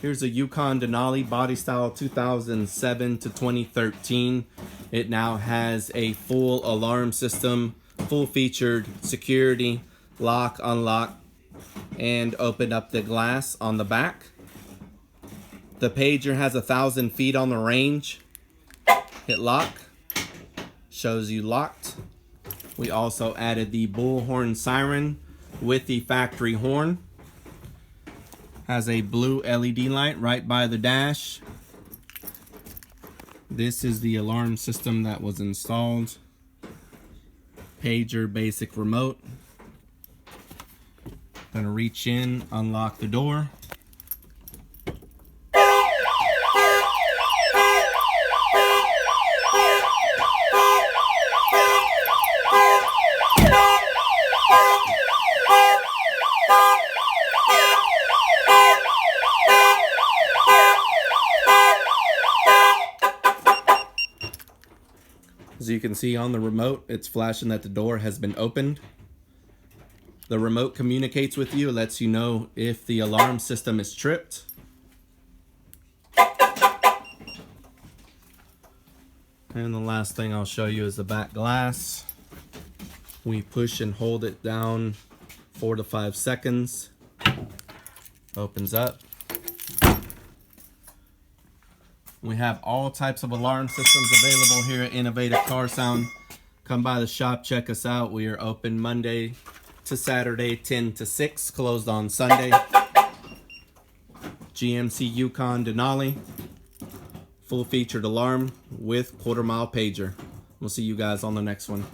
Here's a Yukon Denali body style 2007 to 2013. It now has a full alarm system, full featured security, lock, unlock, and open up the glass on the back. The pager has 1,000 feet on the range. Hit lock, shows you locked. We also added the bullhorn siren with the factory horn. Has a blue LED light right by the dash. This is the alarm system that was installed. Pager basic remote. Gonna reach in, unlock the door. As you can see on the remote, it's flashing that the door has been opened. The remote communicates with you, lets you know if the alarm system is tripped. And the last thing I'll show you is the back glass. We push and hold it down 4 to 5 seconds. Opens up. We have all types of alarm systems available here at Innovative Car Sound. Come by the shop, check us out. We are open Monday to Saturday, 10 to 6, closed on Sunday. GMC Yukon Denali, full featured alarm with quarter-mile pager. We'll see you guys on the next one.